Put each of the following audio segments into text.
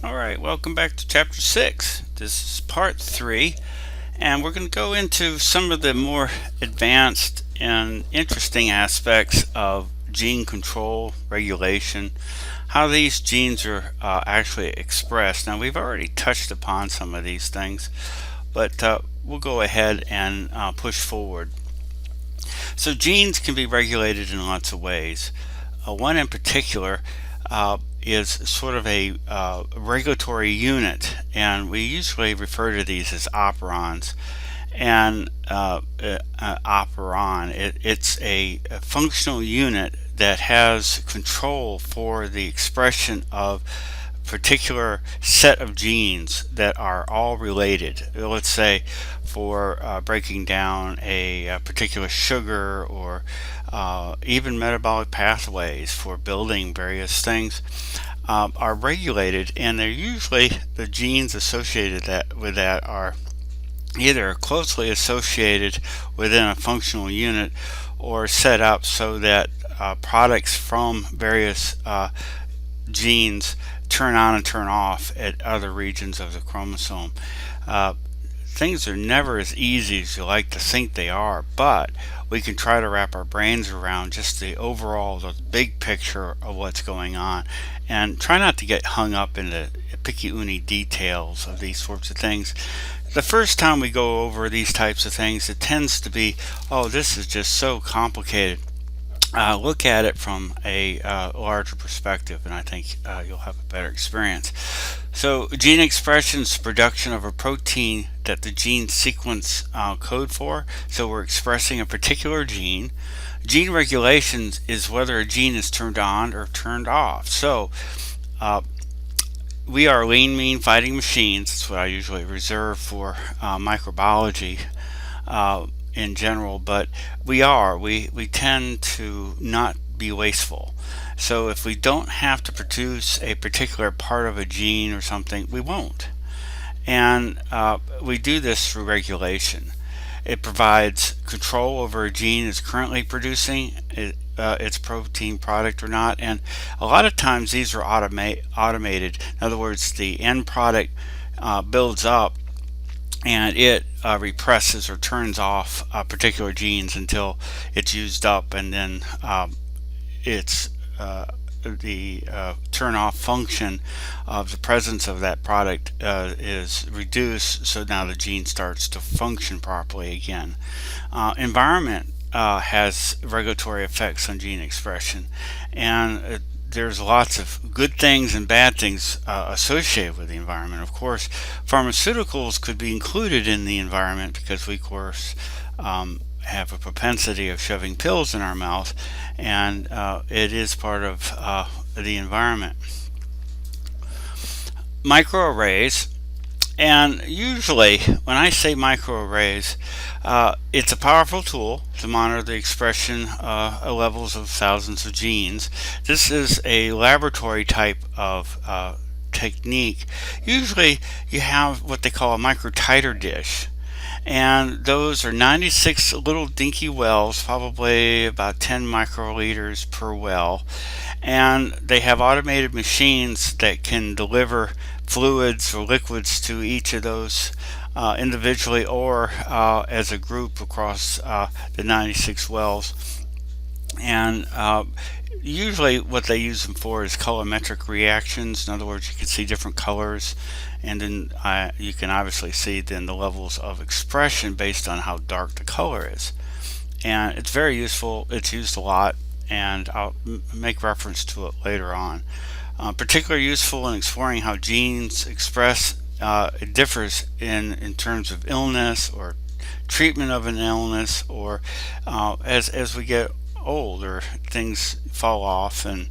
Alright, welcome back to Chapter 6. This is Part 3, and we're going to go into some of the more advanced and interesting aspects of gene control, regulation, how these genes are actually expressed. Now, we've already touched upon some of these things, but we'll go ahead and push forward. So genes can be regulated in lots of ways. One in particular is sort of a regulatory unit, and we usually refer to these as operons. And operon, it's a functional unit that has control for the expression of particular set of genes that are all related. Let's say for breaking down a particular sugar, or even metabolic pathways for building various things are regulated, and they're usually the genes associated with that are either closely associated within a functional unit or set up so that products from various genes turn on and turn off at other regions of the chromosome. Things are never as easy as you like to think they are, but we can try to wrap our brains around just the overall, the big picture of what's going on, and try not to get hung up in the picky-uni details of these sorts of things. The first time we go over these types of things, it tends to be, oh, this is just so complicated. Look at it from a larger perspective, and I think you'll have a better experience. So gene expression is production of a protein that the gene sequence code for. So we're expressing a particular gene. Gene regulation is whether a gene is turned on or turned off. So we are lean, mean fighting machines. That's what I usually reserve for microbiology in general, but we tend to not be wasteful. So if we don't have to produce a particular part of a gene or something, we won't. And we do this through regulation. It provides control over a gene is currently producing its protein product or not, and a lot of times these are automated. In other words, the end product builds up, and it represses or turns off particular genes until it's used up, and then it's the turn off function of the presence of that product is reduced, so now the gene starts to function properly again. Environment has regulatory effects on gene expression, and there's lots of good things and bad things associated with the environment. Of course, pharmaceuticals could be included in the environment because we, of course, have a propensity of shoving pills in our mouth, and it is part of the environment. Microarrays, and usually when I say microarrays, it's a powerful tool to monitor the expression levels of thousands of genes. This is a laboratory type of technique. Usually you have what they call a microtiter dish, and those are 96 little dinky wells, probably about 10 microliters per well, and they have automated machines that can deliver fluids or liquids to each of those individually or as a group across the 96 wells. And usually what they use them for is colorimetric reactions. In other words, you can see different colors, and then you can obviously see then the levels of expression based on how dark the color is. And it's very useful. It's used a lot, and I'll make reference to it later on. Particularly useful in exploring how genes express. It differs in terms of illness or treatment of an illness, or as we get older, things fall off, and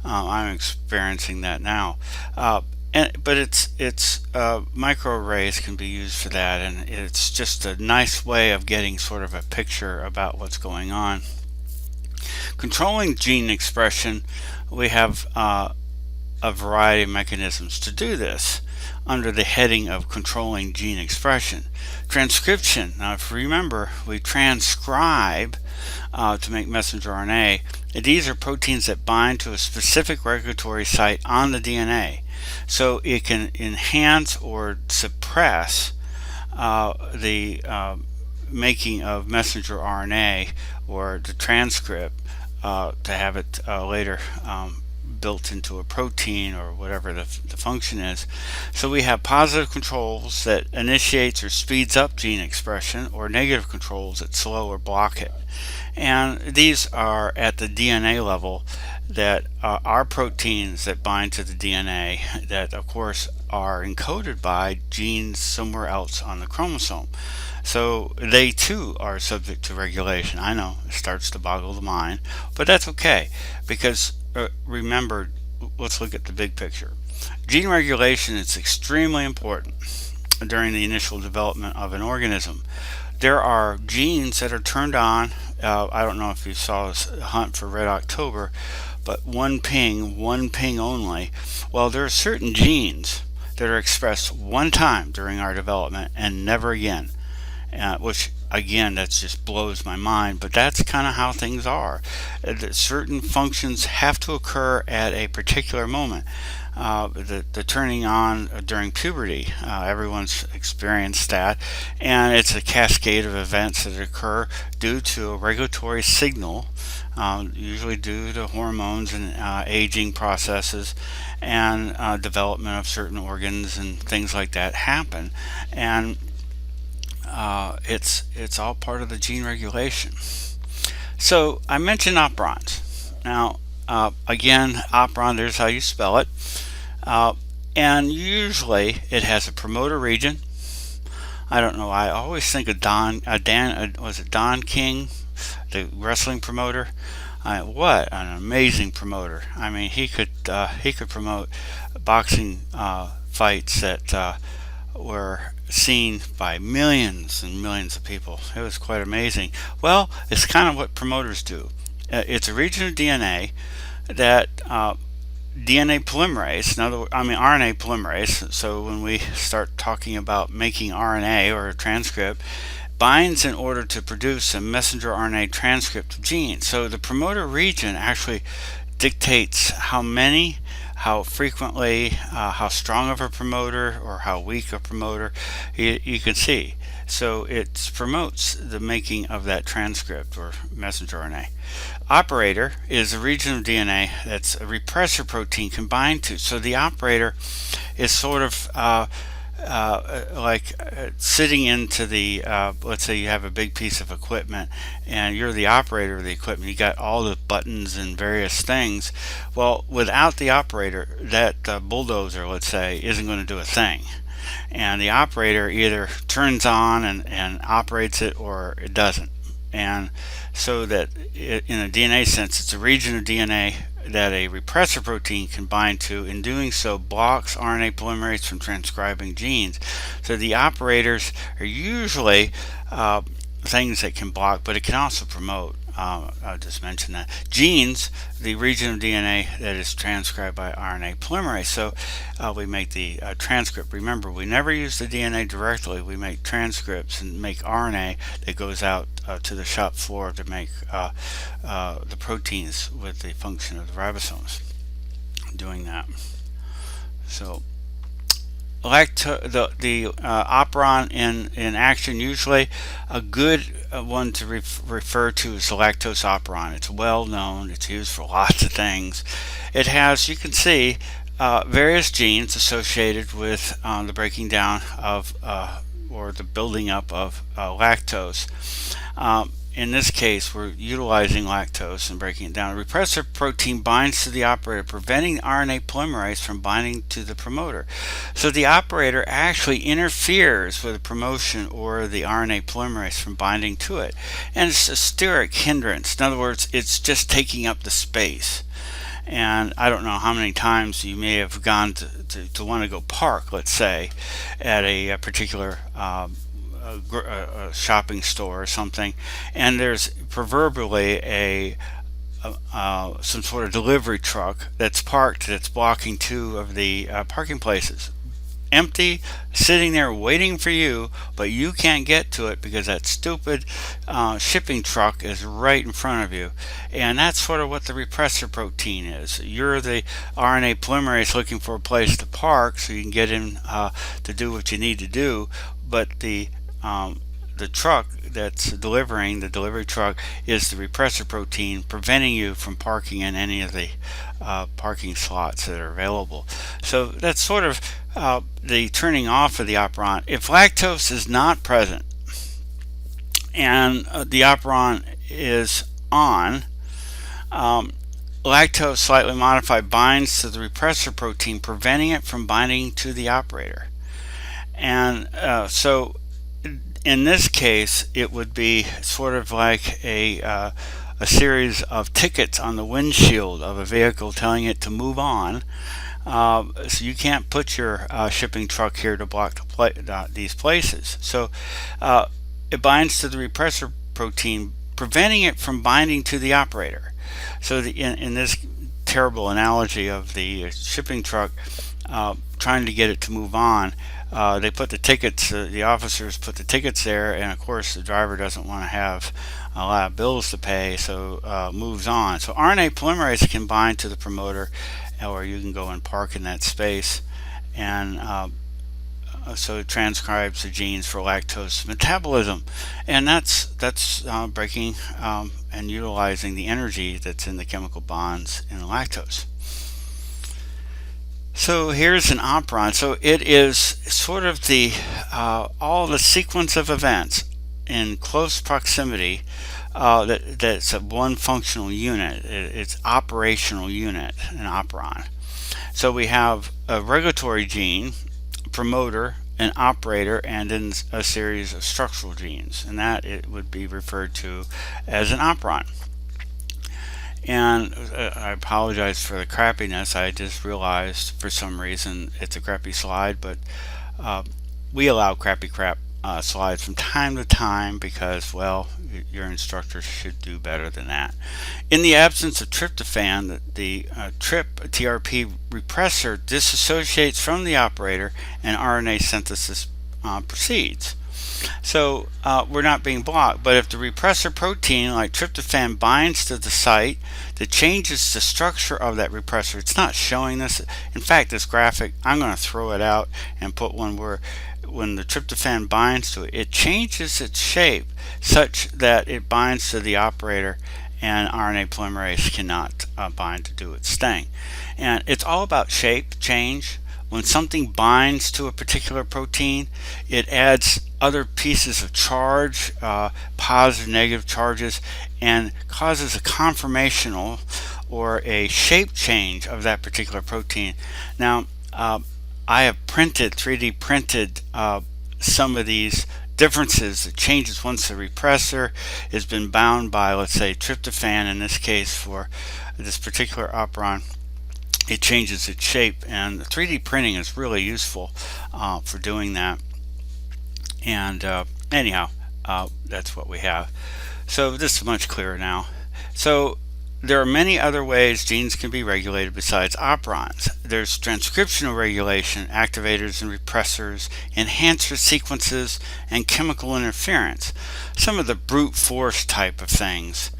I'm experiencing that now. But it's microarrays can be used for that, and it's just a nice way of getting sort of a picture about what's going on. Controlling gene expression, we have a variety of mechanisms to do this under the heading of controlling gene expression. Transcription. Now, if you remember, we transcribe to make messenger RNA. These are proteins that bind to a specific regulatory site on the DNA. So it can enhance or suppress the making of messenger RNA or the transcript to have it later built into a protein or whatever the function is. So we have positive controls that initiates or speeds up gene expression, or negative controls that slow or block it. And these are at the DNA level, that are proteins that bind to the DNA that of course are encoded by genes somewhere else on the chromosome. So they too are subject to regulation. I know it starts to boggle the mind, but that's okay, because remember, let's look at the big picture. Gene regulation is extremely important during the initial development of an organism. There are genes that are turned on. I don't know if you saw this hunt for Red October, but one ping only. Well, there are certain genes that are expressed one time during our development and never again, which again, that just blows my mind, but that's kind of how things are. Certain functions have to occur at a particular moment. The turning on during puberty, everyone's experienced that, and it's a cascade of events that occur due to a regulatory signal, usually due to hormones and aging processes, and development of certain organs and things like that happen. And it's all part of the gene regulation. So I mentioned operons. Now, again, operon, there's how you spell it. And usually it has a promoter region. I don't know, I always think of was it Don King, the wrestling promoter? What an amazing promoter. I mean, he could promote boxing fights that were seen by millions and millions of people. It was quite amazing. Well, it's kind of what promoters do. It's a region of DNA that DNA polymerase, RNA polymerase. So when we start talking about making RNA or a transcript, binds in order to produce a messenger RNA transcript of genes. So the promoter region actually dictates how many, how frequently, how strong of a promoter or how weak a promoter you can see. So it promotes the making of that transcript or messenger RNA. Operator is a region of DNA that's a repressor protein can bind to. So the operator is sort of sitting into the, let's say you have a big piece of equipment and you're the operator of the equipment. You got all the buttons and various things. Well, without the operator, that bulldozer, let's say, isn't going to do a thing. And the operator either turns on and operates it, or it doesn't. And so that in a DNA sense, it's a region of DNA that a repressor protein can bind to. In doing so, blocks RNA polymerase from transcribing genes. So the operators are usually things that can block, but it can also promote. I'll just mention that. Genes, the region of DNA that is transcribed by RNA polymerase. So we make the transcript. Remember, we never use the DNA directly. We make transcripts and make RNA that goes out to the shop floor to make the proteins with the function of the ribosomes doing that. So the operon in action, usually a good one to refer to is the lactose operon. It's well known. It's used for lots of things. It has, you can see, various genes associated with the breaking down of or the building up of lactose. In this case, we're utilizing lactose and breaking it down. The repressor protein binds to the operator, preventing RNA polymerase from binding to the promoter. So the operator actually interferes with the promotion or the RNA polymerase from binding to it. And it's a steric hindrance. In other words, it's just taking up the space. And I don't know how many times you may have gone to want to go park, let's say, at a particular a shopping store or something, and there's proverbially some sort of delivery truck that's parked that's blocking two of the parking places. empty, sitting there waiting for you, but you can't get to it because that stupid shipping truck is right in front of you. And that's sort of what the repressor protein is. You're the RNA polymerase looking for a place to park so you can get in to do what you need to do, but the truck that's delivering, the delivery truck, is the repressor protein preventing you from parking in any of the parking slots that are available. So that's sort of the turning off of the operon. If lactose is not present and the operon is on, lactose slightly modified binds to the repressor protein, preventing it from binding to the operator. And so in this case, it would be sort of like a series of tickets on the windshield of a vehicle telling it to move on. So you can't put your shipping truck here to block these places. So it binds to the repressor protein, preventing it from binding to the operator. So in this terrible analogy of the shipping truck trying to get it to move on, they put the tickets, the officers put the tickets there, and of course the driver doesn't want to have a lot of bills to pay, so moves on. So RNA polymerase can bind to the promoter, or you can go and park in that space, and so it transcribes the genes for lactose metabolism, and that's breaking and utilizing the energy that's in the chemical bonds in lactose. So here's an operon. So it is sort of the all the sequence of events in close proximity that's a one functional unit. It's operational unit, an operon. So we have a regulatory gene, promoter, an operator, and then a series of structural genes, and that it would be referred to as an operon. And I apologize for the crappiness. I just realized for some reason it's a crappy slide, but we allow crappy slides from time to time because, well, your instructor should do better than that. In the absence of tryptophan, the TRP repressor disassociates from the operator and RNA synthesis proceeds. So we're not being blocked, but if the repressor protein like tryptophan binds to the site that changes the structure of that repressor, it's not showing this. In fact, this graphic, I'm going to throw it out and put one where when the tryptophan binds to it, it changes its shape such that it binds to the operator and RNA polymerase cannot bind to do its thing. And it's all about shape change. When something binds to a particular protein, it adds other pieces of charge, positive, negative charges, and causes a conformational or a shape change of that particular protein. Now, I have 3D printed some of these differences. It changes once the repressor has been bound by, let's say, tryptophan, in this case for this particular operon. It changes its shape, and 3D printing is really useful for doing that. And anyhow, that's what we have. So this is much clearer now. So there are many other ways genes can be regulated besides operons. There's transcriptional regulation, activators and repressors, enhancer sequences, and chemical interference. Some of the brute force type of things.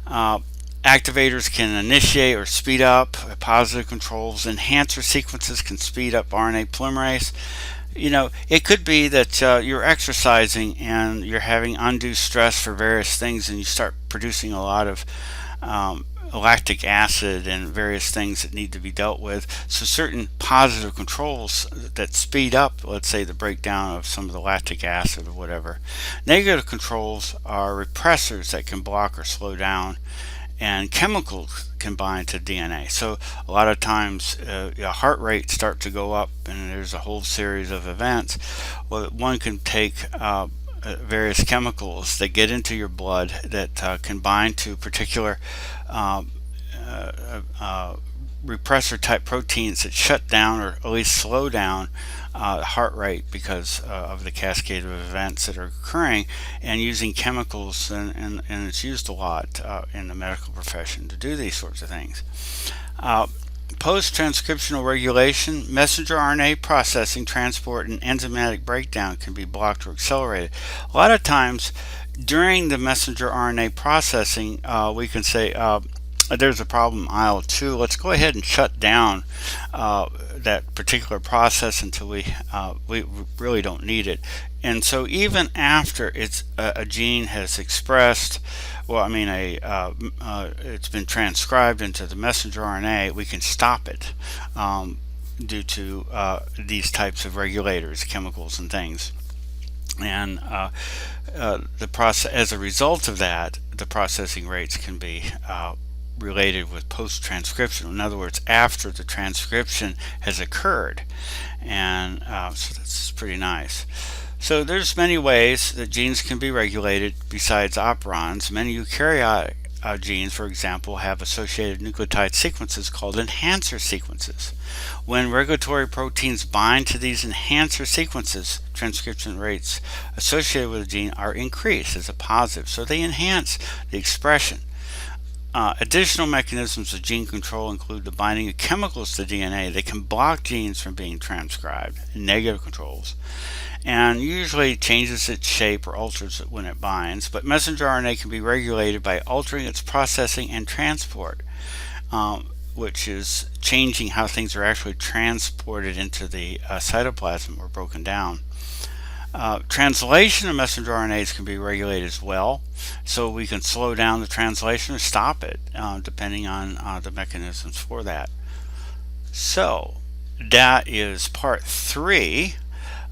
Activators can initiate or speed up positive controls. Enhancer sequences can speed up RNA polymerase. You know, it could be that you're exercising and you're having undue stress for various things, and you start producing a lot of lactic acid and various things that need to be dealt with. So certain positive controls that speed up, let's say, the breakdown of some of the lactic acid or whatever. Negative controls are repressors that can block or slow down, and chemicals can bind to DNA. So a lot of times your heart rate starts to go up and there's a whole series of events. Well, one can take various chemicals that get into your blood that can bind to particular repressor type proteins that shut down or at least slow down heart rate because of the cascade of events that are occurring, and using chemicals, and it's used a lot in the medical profession to do these sorts of things. Post-transcriptional regulation, messenger RNA processing, transport, and enzymatic breakdown can be blocked or accelerated. A lot of times during the messenger RNA processing, we can say there's a problem IL-2. Let's go ahead and shut down that particular process until we really don't need it. And so even after a gene has expressed, well, I mean, it's been transcribed into the messenger RNA, we can stop it due to these types of regulators, chemicals and things. And the process, as a result of that, the processing rates can be related with post-transcription. In other words, after the transcription has occurred. And so that's pretty nice. So there's many ways that genes can be regulated besides operons. Many eukaryotic genes, for example, have associated nucleotide sequences called enhancer sequences. When regulatory proteins bind to these enhancer sequences, transcription rates associated with a gene are increased as a positive, so they enhance the expression. Additional mechanisms of gene control include the binding of chemicals to DNA that can block genes from being transcribed, negative controls, and usually changes its shape or alters it when it binds. But messenger RNA can be regulated by altering its processing and transport, which is changing how things are actually transported into the cytoplasm or broken down. Translation of messenger RNAs can be regulated as well, so we can slow down the translation or stop it depending on the mechanisms for that. So that is part 3.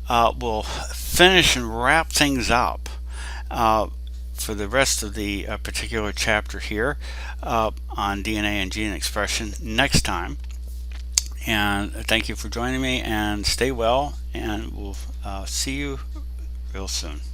We'll finish and wrap things up for the rest of the particular chapter here on DNA and gene expression next time. And thank you for joining me, and stay well, and we'll see you real soon.